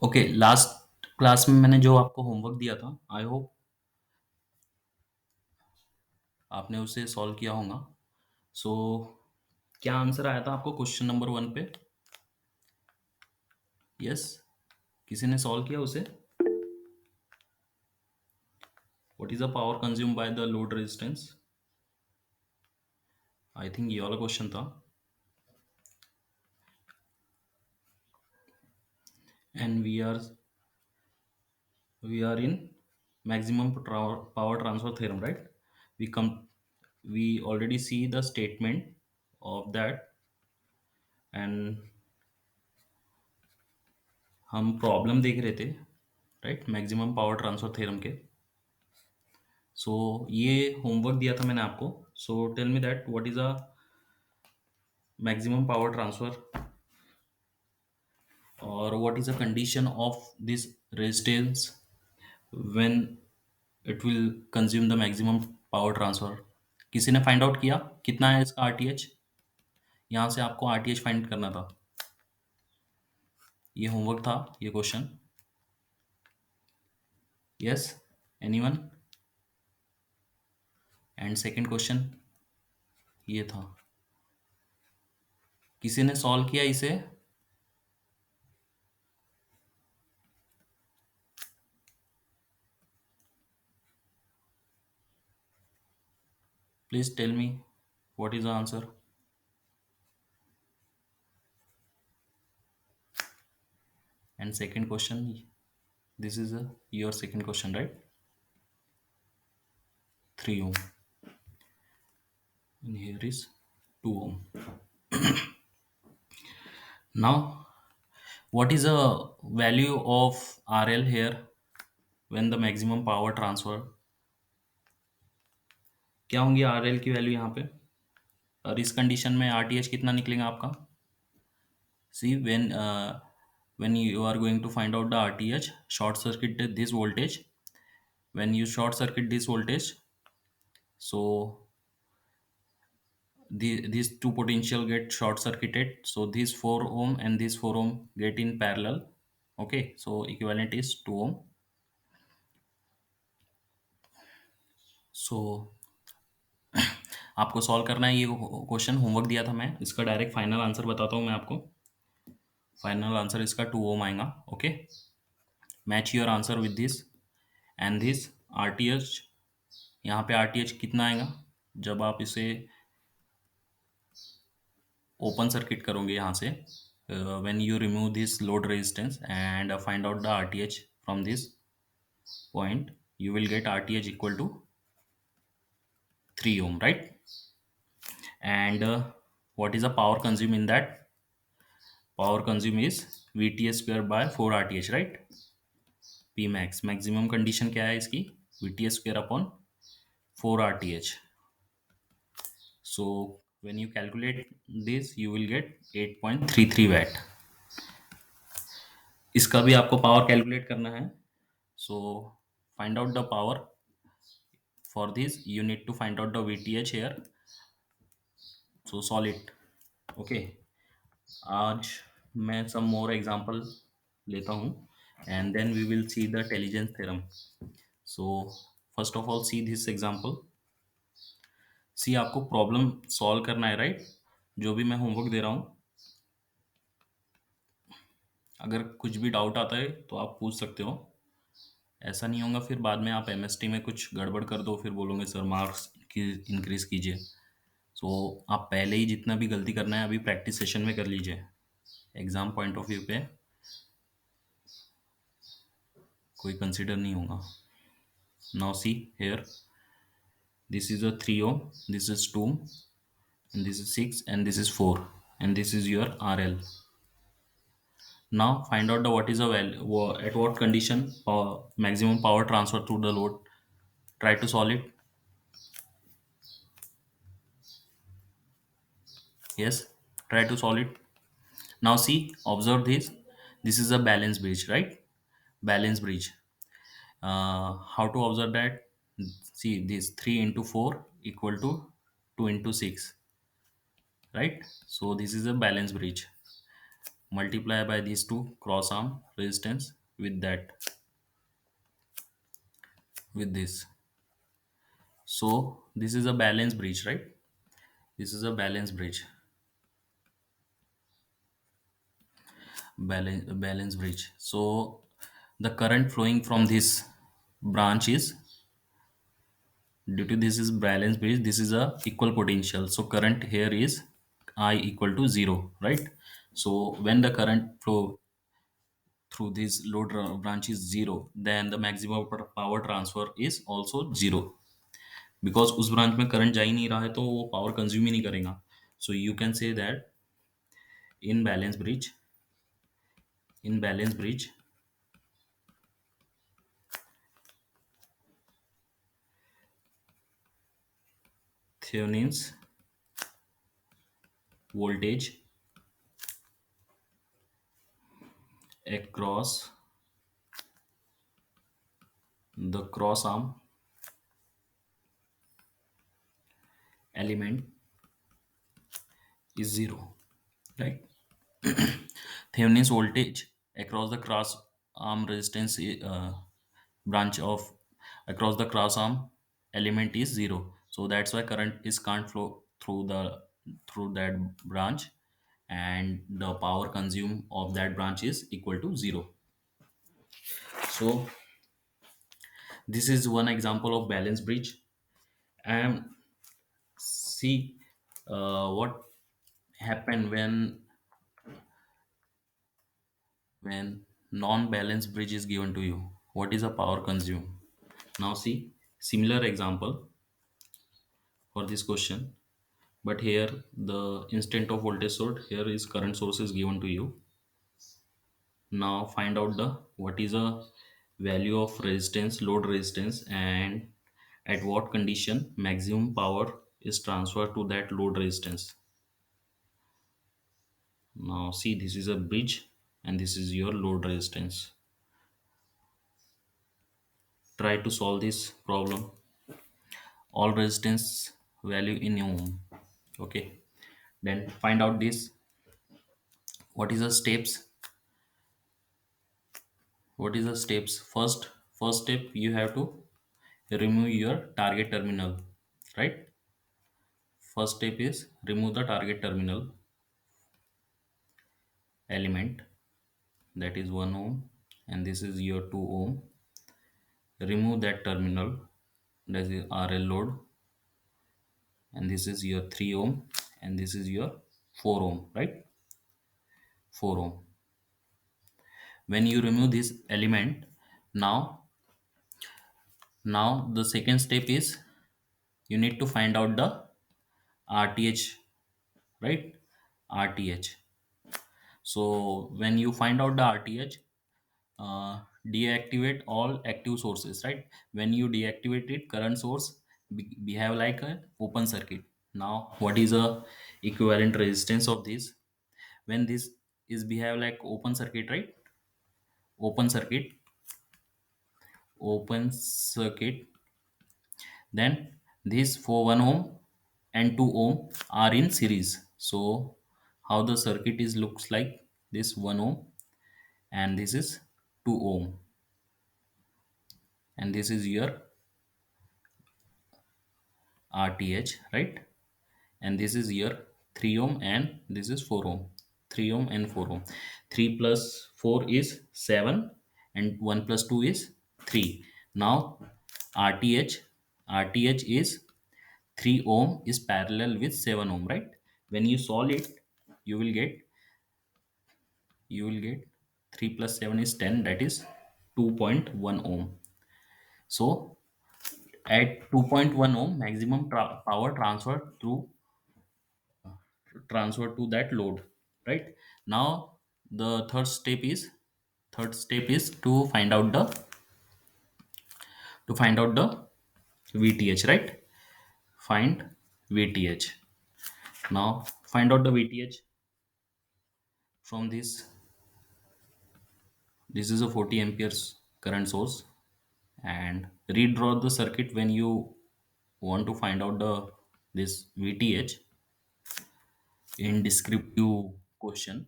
Okay, last class में मैंने जो आपको होमवर्क दिया था, आई होप आपने उसे सॉल्व किया होगा। सो क्या आंसर आया था आपको क्वेश्चन नंबर 1 पे? यस, किसी ने सॉल्व किया उसे? What is the power consume by the load resistance? I think ये वाला क्वेश्चन था। And we are in maximum power transfer theorem, right? We already see the statement of that, and हम problem देख रहे थे, right? Maximum power transfer theorem के। So ये homework दिया था मैंने आपको। So tell me that what is a maximum power transfer, और what is a condition of this resistance when it will consume the maximum power transfer. किसी ने find out किया कितना है इसका आरटीएच? यहाँ से आपको आरटीएच फाइंड करना था। ये होमवर्क था, ये question. Yes, anyone? And second question ये था, किसी ने सॉल्व किया इसे? Please tell me what is the answer. And second question, this is your second question, right? 3 ohm, and here is 2 ohm. Now, what is the value of RL here when the maximum power transfer? क्या होंगी RL की value यहाँ पे? और इस condition में RTH कितना निकलेगा आपका? See, when you are going to find out the RTH, short circuit this voltage. When you short circuit this voltage, so these two potential get short circuited, so this 4 ohm and this 4 ohm get in parallel. Okay, so equivalent is 2 ohm. So आपको solve करना है ये question. Homework दिया था मैं, इसका direct final answer बताता हूँ मैं आपको। फाइनल आंसर इसका 2 ओम आएगा। Okay, match your answer with this and this. RTH, यहाँ पे आरटीएच कितना आएगा जब आप इसे ओपन सर्किट करोगे यहाँ से? When you remove this load resistance and find out the RTH from this point, you will get RTH equal to 3 ohm, right? And what is the power consumed in that? Power consumed is VTS square by 4 RTH, right? P max, maximum condition क्या है इसकी? VTS square upon 4 RTH. So when you calculate this, you will get 8.33 watt. इसका भी आपको power calculate करना है। So find out the power. For this, you need to find out the VTH here. So solve it. Okay. आज मैं सम मोर example लेता हूँ and then we will see the Tellegen's theorem. So first of all see this example. See, आपको problem solve करना है, right? जो भी मैं होमवर्क दे रहा हूँ, अगर कुछ भी डाउट आता है तो आप पूछ सकते हो। ऐसा नहीं होगा फिर बाद में आप एमएसटी में कुछ गड़बड़ कर दो, फिर बोलोगे सर मार्क्स की इंक्रीज कीजिए। सो आप पहले ही जितना भी गलती करना है अभी प्रैक्टिस सेशन में कर लीजिए। एग्जाम पॉइंट ऑफ व्यू पे कोई कंसिडर नहीं होगा। Now see here, this is a 3 ohm, this is 2, and this is 6, and this is 4, and this is your RL. Now find out the what is the value, at what condition maximum power transfer through the load. Try to solve it. Yes, try to solve it. Now see, observe this. This is a balance bridge, right? Balance bridge. How to observe that? See, this 3 into 4 equal to 2 into 6, right? So this is a balance bridge. Multiply by these two cross arm resistance, with that, with this. So this is a balance bridge, right? This is a balance bridge, balance bridge. So the current flowing from this branch is, due to this is balance bridge, this is a equal potential, so current here is I equal to 0, right? So when the current flow through this branch is 0, then the maximum power transfer is also 0, because उस branch में current जा ही नहीं रहा है तो वो power consume ही नहीं करेगा. So you can say that in balance bridge, in balance bridge, Thevenin's voltage across the cross arm element is 0, right? Thevenin's voltage across the cross arm resistance branch of across the cross arm element is 0. So that's why current is can't flow through the through that branch, and the power consumed of that branch is equal to 0. So this is one example of balance bridge. And see what happen when non-balanced bridge is given to you. What is the power consumed? Now see similar example for this question, but here the instant of voltage source, here is current source is given to you. Now find out the what is a value of resistance, load resistance, and at what condition maximum power is transferred to that load resistance. Now see, this is a bridge and this is your load resistance. Try to solve this problem. All resistance value in ohm. Okay. Then find out this. What is the steps? What is the steps? First step, you have to remove your target terminal. Right? First step is remove the target terminal element, that is 1 ohm, and this is your 2 ohm. Remove that terminal, that is RL load, and this is your 3 ohm, and this is your 4 ohm, right? 4 ohm. When you remove this element, now the second step is you need to find out the RTH, right? RTH. So when you find out the RTH, deactivate all active sources, right? When you deactivate it, current source behave like an open circuit. Now what is a equivalent resistance of this? When this is behave like open circuit, right? Open circuit, open circuit, then these for 1 ohm and 2 ohm are in series. So how the circuit is looks like, this 1 ohm and this is 2 ohm, and this is your RTH, right? And this is your 3 ohm and this is 4 ohm. 3 ohm and 4 ohm. 3 plus 4 is 7, and 1 plus 2 is 3. Now RTH, RTH is 3 ohm is parallel with 7 ohm, right? When you solve it, you will get, you will get 3 plus 7 is 10, that is 2.1 ohm. So at 2.1 ohm maximum power transfer to that load, right? Now the third step is to find out the VTH, right? Find VTH. Now find out the VTH from this. This is a 40 amperes current source, and redraw the circuit when you want to find out the this VTH in descriptive question,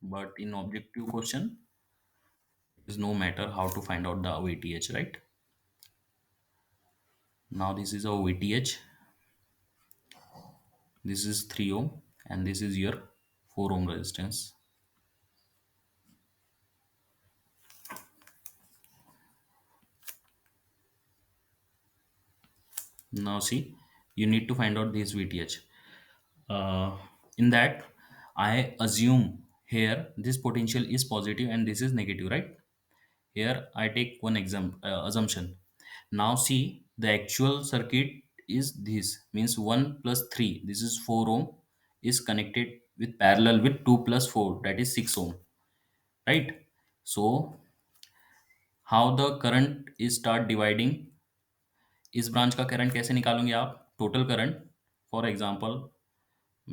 but in objective question There's no matter how to find out the VTH, right? Now this is our VTH. This is 3 ohm and this is your 4 ohm resistance. Now see, you need to find out this VTH. Uh, in that, I assume here this potential is positive and this is negative, right? Here I take one assumption. Now see, the actual circuit is this, means 1 plus 3, this is 4 ohm, is connected with parallel with 2 plus 4, that is 6 ohm, right? So how the current is start dividing, इस branch का current कैसे निकालोगे आप? Total current, for example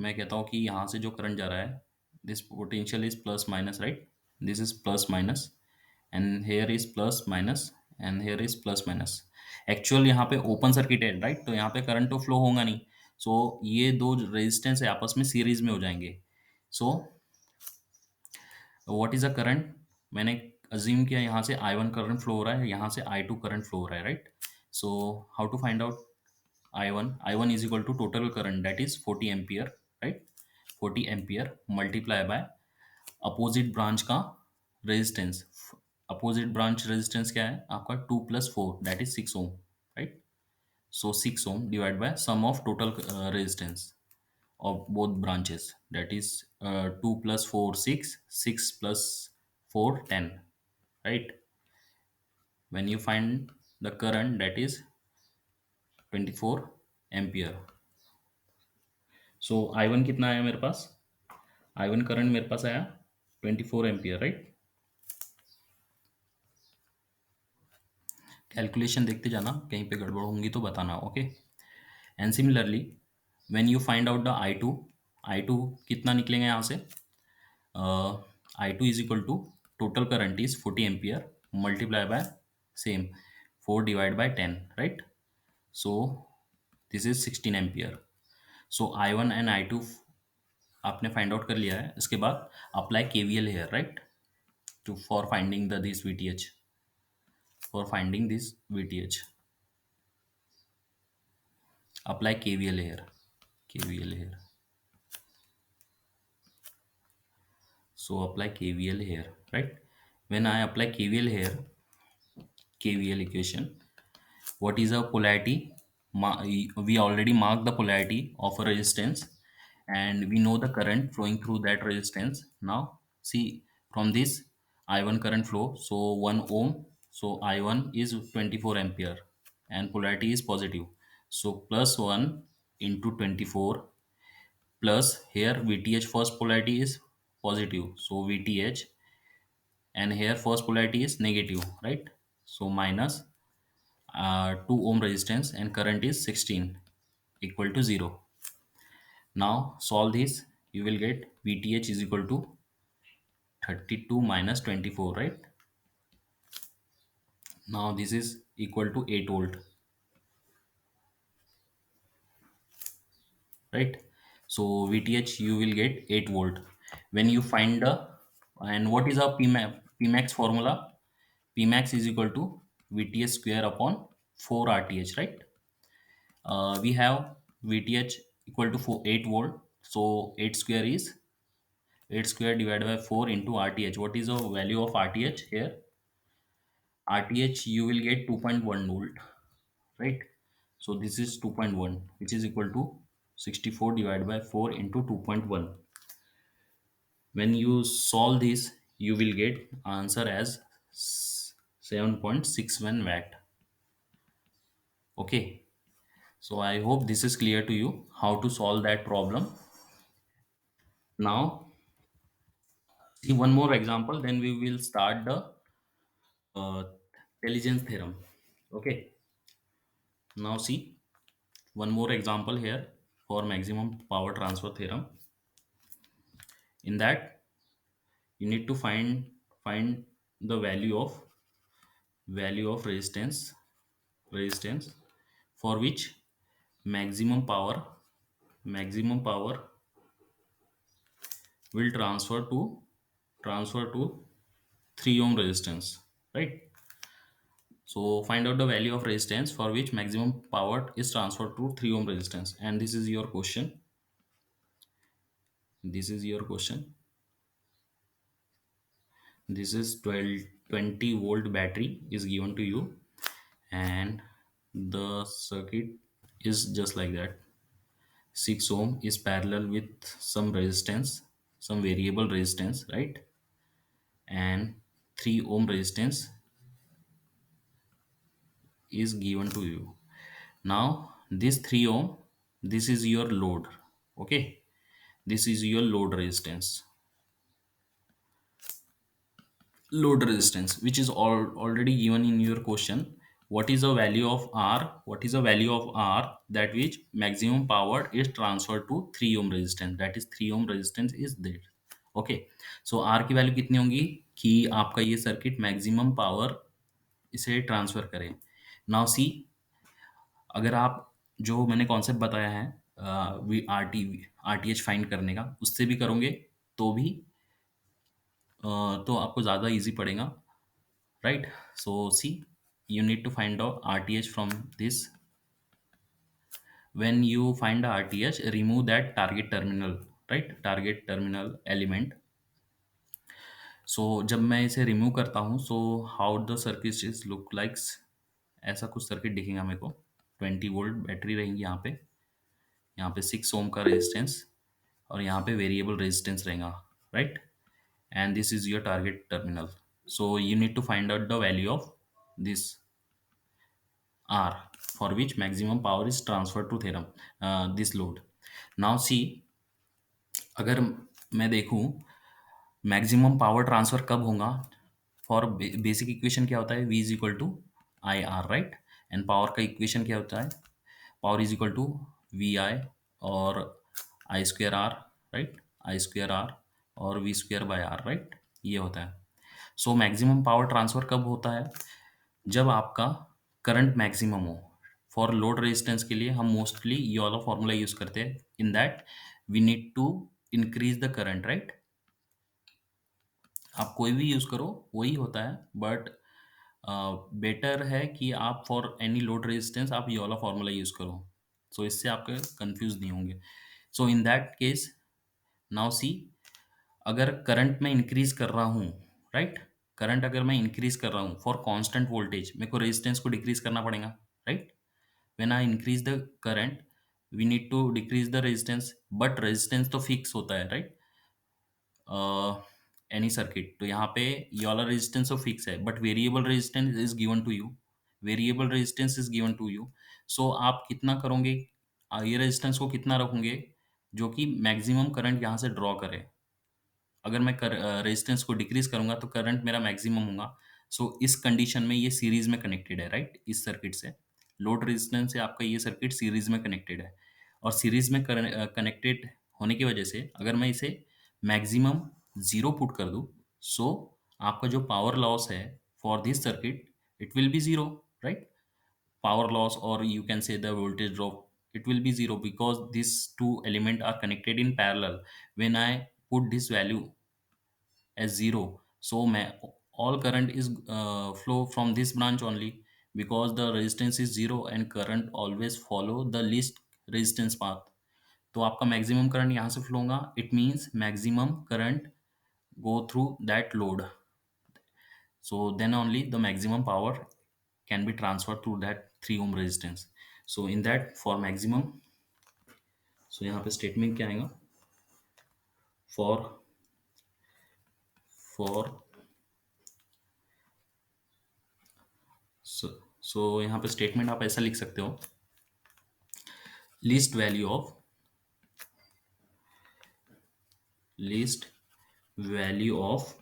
मैं कहता हूँ कि यहाँ से जो करंट जा रहा है, this potential is plus minus, right? This is plus minus and here is plus minus and here is plus minus. Actual यहाँ पे ओपन सर्किट है, राइट? तो यहाँ पे करंट तो फ्लो होगा नहीं। सो ये दो रेजिस्टेंस है आपस में सीरीज में हो जाएंगे। So what is a current? मैंने अज्यूम किया यहाँ से I1 करंट फ्लो हो रहा है, यहाँ से I2 करंट फ्लो हो रहा है, right? So how to find out I1 is equal to total current, that is 40 ampere, right? 40 ampere multiply by opposite branch का रेजिस्टेंस। अपोजिट ब्रांच रेजिस्टेंस क्या है आपका? 2 plus 4, that is 6 ohm, right? So 6 ohm divide by sum of total resistance of both branches, that is 2 plus 4 6, 6 plus 4 10, right? When you find the current, that is 24 ampere. So I1 कितना आया मेरे पास? I1 current मेरे पास आया 24 ampere, right? Calculation देखते जाना, कहीं पे गड़बड़ होंगी तो बताना, okay? And similarly when you find out the I two कितना निकलेगा यहाँ से? I2 is equal to total current is 40 ampere multiply by same 4 divided by 10, right? So this is 16 ampere. So I1 and I2 आपने find out कर लिया है। इसके बाद apply KVL here, right? To for finding the this VTH, for finding this VTH apply KVL here, KVL here. So apply KVL here, right? When I apply KVL here, KVL equation, what is a polarity? We already marked the polarity of a resistance and we know the current flowing through that resistance. Now see, from this I1 current flow, so 1 ohm, so I1 is 24 ampere and polarity is positive. So plus 1 into 24 plus here VTH first polarity is positive, so VTH, and here first polarity is negative, right? So minus 2 ohm resistance and current is 16 equal to 0. Now solve this, you will get VTH is equal to 32 minus 24, right? Now this is equal to 8 volt, right? So VTH you will get 8 volt. When you find the, and what is our Pmax formula? Pmax is equal to VTH square upon 4 RTH, right? We have VTH equal to 8 volt, so 8 square is 8 square divided by 4 into RTH. What is the value of RTH here? RTH you will get 2.1 volt, right? So this is 2.1, which is equal to 64 divided by 4 into 2.1. When you solve this, you will get answer as 7.61 watt. Okay. So I hope this is clear to you how to solve that problem. Now see one more example, then we will start the intelligence theorem. Okay. Now see one more example here for maximum power transfer theorem. In that you need to find the value of resistance for which maximum power will transfer to 3 ohm resistance. right? So find out the value of resistance for which maximum power is transferred to 3 ohm resistance, and this is your question. This is your question. This is 20-volt battery is given to you, and the circuit is just like that. 6 ohm is parallel with some resistance, some variable resistance, right? And 3 ohm resistance is given to you. Now this 3 ohm, this is your load. Okay, this is your load resistance, which is already given in your question. What is the value of R? What is the value of R that which maximum power is transferred to 3 ohm resistance? That is 3 ohm resistance is there. Okay, so R की value कितनी होगी कि आपका ये circuit maximum power इसे transfer करे. Now see, अगर आप जो मैंने कॉन्सेप्ट बताया है V R T H find करने का, उससे भी करोगे तो भी तो आपको ज़्यादा इजी पड़ेगा, right? So see, you need to find out RTH from this. When you find the RTH, remove that target terminal, right? Target terminal element. So जब मैं इसे रिमूव करता हूँ, so how the circuit is look likes, ऐसा कुछ circuit दिखेगा मेरे को. 20 वोल्ट बैटरी रहेंगी यहाँ पे 6 ओम का रेजिस्टेंस, और यहाँ पे वेरिएबल रेजिस्टेंस रहेगा, right? And this is your target terminal. So you need to find out the value of this R, for which maximum power is transferred to theorem, this load. Now see, अगर मैं देखूं maximum power transfer कब होगा, for basic equation क्या होता है, V is equal to I R, right? And power का equation क्या होता है, power is equal to V I और I square R, right? I square R और V square by R, right? ये होता है. सो मैक्सिमम पावर ट्रांसफर कब होता है, जब आपका करंट मैक्सिमम हो. फॉर लोड रेजिस्टेंस के लिए हम मोस्टली ये वाला फॉर्मूला यूज करते हैं. In that we need to increase the current, right? आप कोई भी यूज करो वही होता है, बट बेटर है कि आप फॉर एनी लोड रेजिस्टेंस आप ये वाला फॉर्मूला यूज करो. सो इससे आपके कंफ्यूज नहीं होंगे. So in that case, now see, अगर करंट में इंक्रीज कर रहा हूँ, राइट? करंट अगर मैं इंक्रीज कर रहा हूँ फॉर कांस्टेंट वोल्टेज, मेरे को रेजिस्टेंस को डिक्रीज करना पड़ेगा, right? When I increase the current, we need to decrease the resistance, but resistance तो फिक्स होता है, राइट? एनी सर्किट, तो यहाँ पे ये वाला रेजिस्टेंस तो फिक्स है, but variable resistance is given to you. Variable resistance is given to you. So आप कितना करोगे, ये रेजिस्टेंस को कितना रखोगे जो कि मैक्सिमम करंट यहाँ से ड्रॉ करे. अगर मैं रेजिस्टेंस को डिक्रीज करूंगा तो करंट मेरा मैक्सिमम होगा. सो इस कंडीशन में ये सीरीज में कनेक्टेड है, राइट? इस सर्किट से लोड रेजिस्टेंस से आपका ये सर्किट सीरीज में कनेक्टेड है, और सीरीज में कनेक्टेड होने की वजह से अगर मैं इसे मैक्सिमम जीरो पुट कर दूं, सो आपका जो पावर लॉस है for this circuit, it will be zero, right? Power loss, or you can say the voltage drop, it will be zero because these two element are connected in parallel. When I put this value as zero, so all current is flow from this branch only, because the resistance is zero and current always follow the least resistance path. तो आपका maximum current यहाँ से flow होगा, it means maximum current go through that load. So then only the maximum power can be transferred through that 3 ohm resistance. So in that, for maximum, so यहाँ पे statement क्या आएगा, for for so यहाँ पे statement आप ऐसा लिख सकते हो, least value of least value of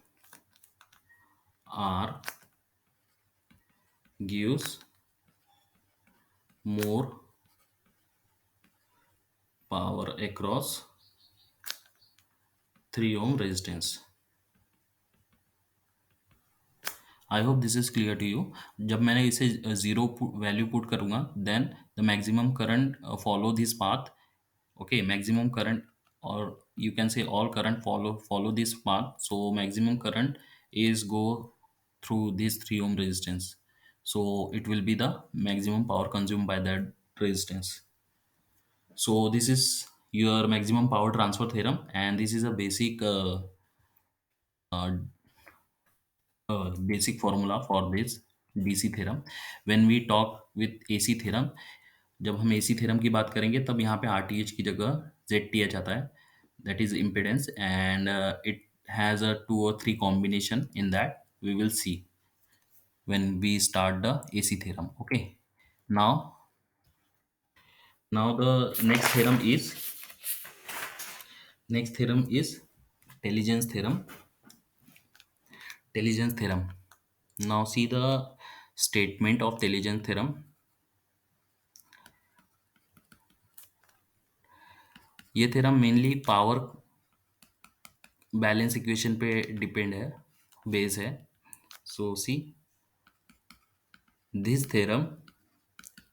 R gives more power across 3 ohm resistance. I hope this is clear to you. जब मैंने इसे जीरो वैल्यू पुट करूंगा, then the maximum current follow this path. Okay, maximum current, और you can say all current follow this path. So maximum current is go through this 3 ohm resistance. So it will be the maximum power consumed by that resistance. So this is your maximum power transfer theorem, and this is a uh, basic formula for this DC theorem. When we talk with AC theorem, जब हम AC theorem की बात करेंगे तब यहाँ पे RTH की जगह ZTH आता है, that is impedance, and it has a two or three combination in that we will see when we start the AC theorem. Okay. Now, now the next theorem is Diligence theorem. Diligence theorem. Now see the statement of Diligence theorem. ये theorem mainly power balance equation पे depend है, base है. So see this theorem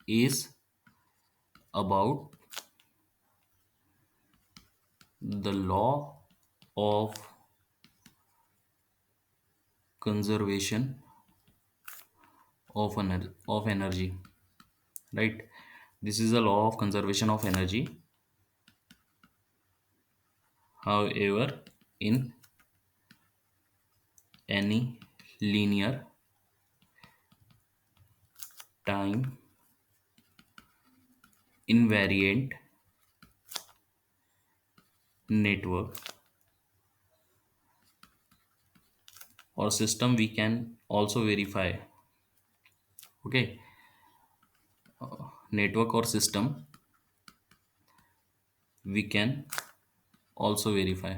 is about the law of conservation of energy, right? This is a law of conservation of energy. However, in any linear time invariant network or system, we can also verify. Okay, network or system, we can also verify.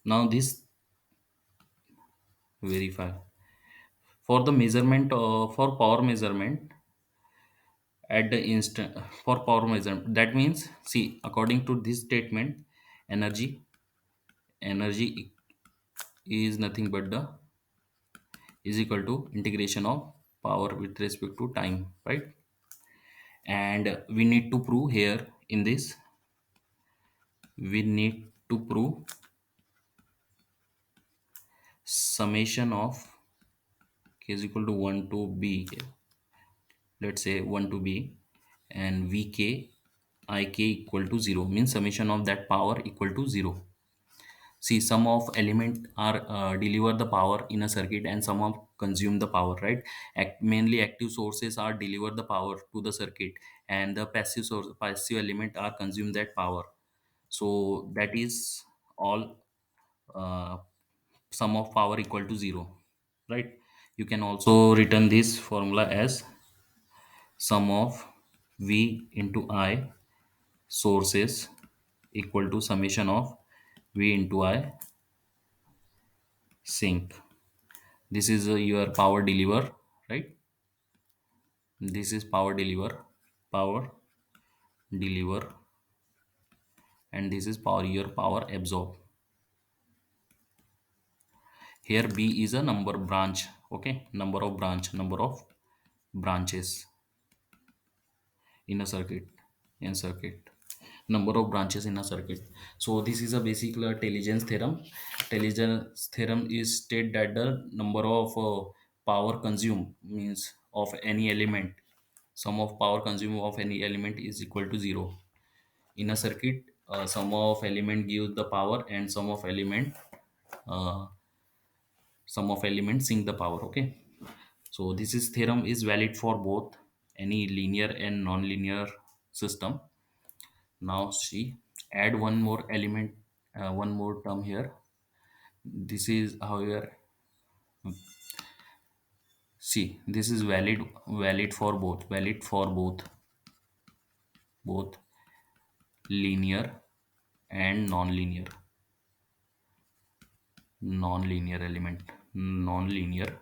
Now this verify for the measurement, for power measurement at the instant, for power measurement, that means, see, according to this statement, energy is nothing but the is equal to integration of power with respect to time, right? And we need to prove here in this, we need to prove summation of k is equal to 1 to b, let's say 1 to b, and vk ik equal to 0, means summation of that power equal to 0. See, some of element are deliver the power in a circuit and some of consume the power, right? Mainly active sources are deliver the power to the circuit, and the passive element are consume that power. So that is all, uh, sum of power equal to 0, right? You can also written this formula as sum of v into I sources equal to summation of v into I sink. This is your power deliver, right? This is power deliver, and this is your power absorb. Here b is a number branch, okay, number of branches in a circuit, number of branches in a circuit. So this is a basic intelligence theorem. Intelligence theorem is state that the number of power consumed, means of any element, sum of power consumed of any element is equal to 0 in a circuit. Sum of element gives the power, and uh, sum of element sink the power. Okay, so this is theorem is valid for both any linear and non-linear system. Now see, add one more element, one more term here. This is, however, see, this is valid for both linear and non-linear element, non-linear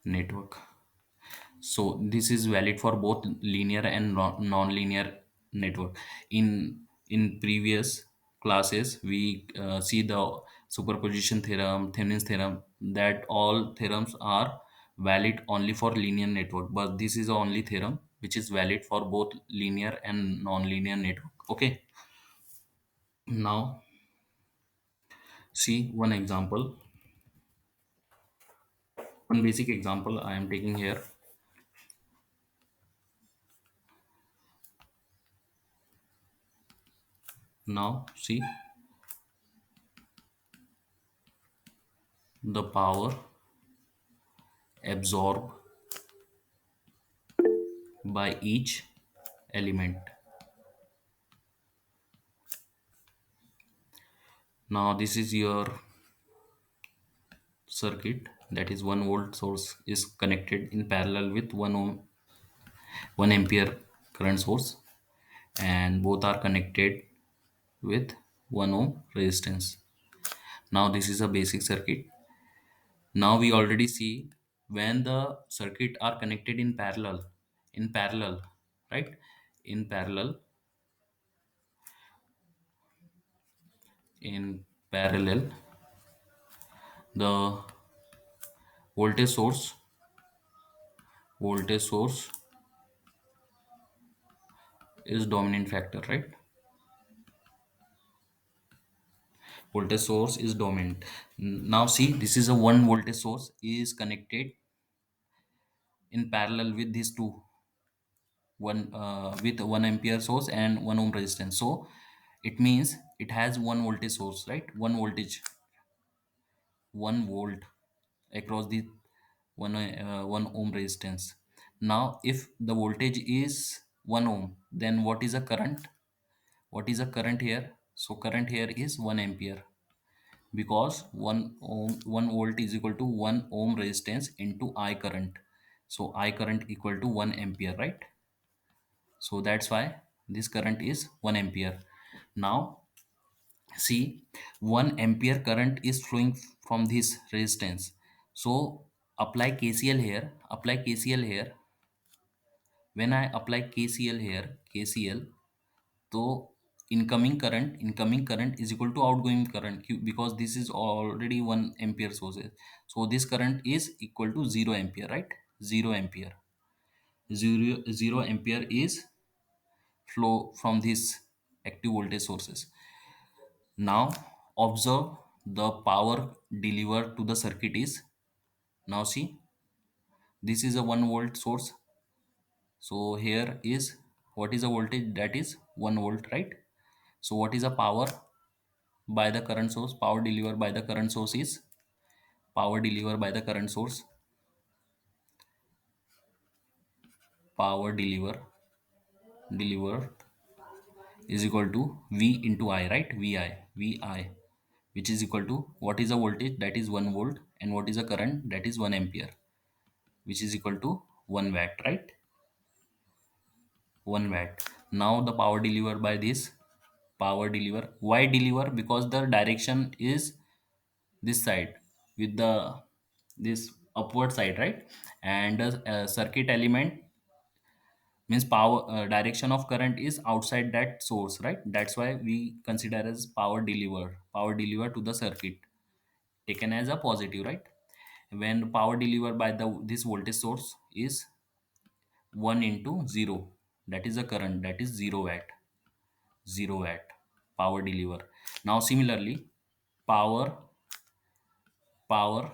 network. So this is valid for both linear and non-linear network. In previous classes, we see the superposition theorem, Thevenin's theorem, that all theorems are valid only for linear network, but this is the only theorem which is valid for both linear and non-linear network. Okay, now see one example. One basic example I am taking here. Now see, the power absorbed by each element. Now this is your circuit, that is 1 volt source is connected in parallel with 1 ohm 1 ampere current source, and both are connected with 1 ohm resistance. Now this is a basic circuit. Now we already see when the circuit are connected in parallel, right? In parallel, in parallel, the voltage source, voltage source is dominant factor, right? Voltage source is dominant. Now see, this is a one voltage source is connected in parallel with these two, one with 1 ampere source and 1 ohm resistance. So it means it has one voltage source, right? One voltage, 1 volt across the 1 ohm resistance. Now if the voltage is 1 ohm, then what is a current? What is a current here? So current here is 1 ampere, because 1 volt is equal to 1 ohm resistance into I current. So I current equal to 1 ampere, right? So that's why this current is 1 ampere. Now see, 1 ampere current is flowing from this resistance. So apply KCL here. Apply KCL here. When I apply KCL here, KCL, so incoming current is equal to outgoing current, because this is already 1 ampere sources. So this current is equal to 0 ampere, right? 0 ampere. Zero ampere is flow from these active voltage sources. Now observe the power delivered to the circuit is, now see, this is a 1 volt source. So here is, what is the voltage? That is 1 volt, right? So what is the power by the current source? Power delivered by the current source is, power delivered by the current source, power delivered is equal to V into I, right? Vi, which is equal to, what is the voltage? That is 1 volt, and what is the current? That is 1 ampere, which is equal to 1 watt, right? 1 watt. Now the power delivered by this, power deliver, why deliver? Because the direction is this side, with the this upward side, right? And the circuit element means power, direction of current is outside that source, right? That's why we consider as power delivered to the circuit, taken as a positive, right? When power delivered by the this voltage source is 1 into 0, that is the current, that is 0 watt. 0 watt power deliver. Now similarly, power power,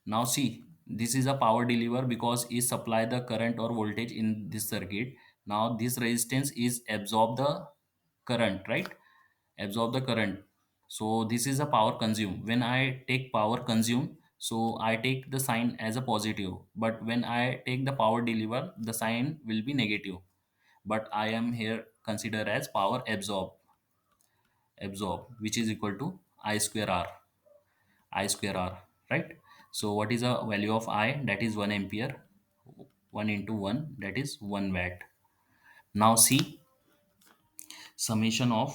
now see, this is a power deliver because it supply the current or voltage in this circuit. Now this resistance is absorb the current, right? Absorb the current. So this is a power consume. When I take power consume, so I take the sign as a positive. But when I take the power deliver, the sign will be negative. But I am here consider as power absorb, which is equal to I square R, right? So what is the value of I? That is 1 ampere. 1 into 1, that is 1 watt. Now see, summation of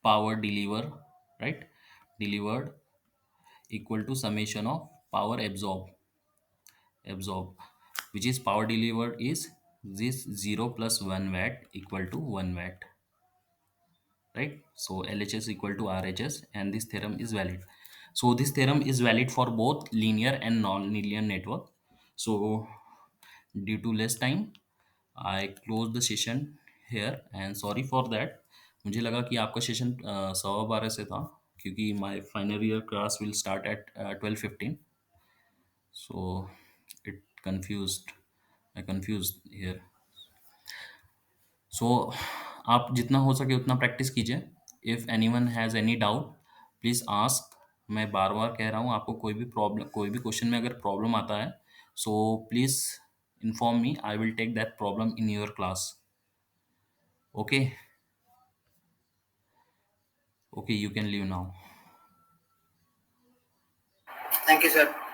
power right? Delivered equal to summation of power absorb, which is power delivered is this 0 plus 1 watt equal to 1 watt, right? So LHS equal to RHS, and this theorem is valid. So this theorem is valid for both linear and non-linear network. So due to less time, I close the session here, and sorry for that. मुझे लगा कि आपका session 12:15 से था, क्योंकि my final year class will start at 12:15. So it confused, I confused here. सो आप जितना हो सके उतना प्रैक्टिस कीजिए। If anyone has any doubt please ask. मैं बार बार कह रहा हूँ, आपको कोई भी प्रॉब्लम, कोई भी क्वेश्चन में अगर प्रॉब्लम आता है, so please inform me, I will take that problem in your class. Okay, okay, you can leave now. Thank you, sir.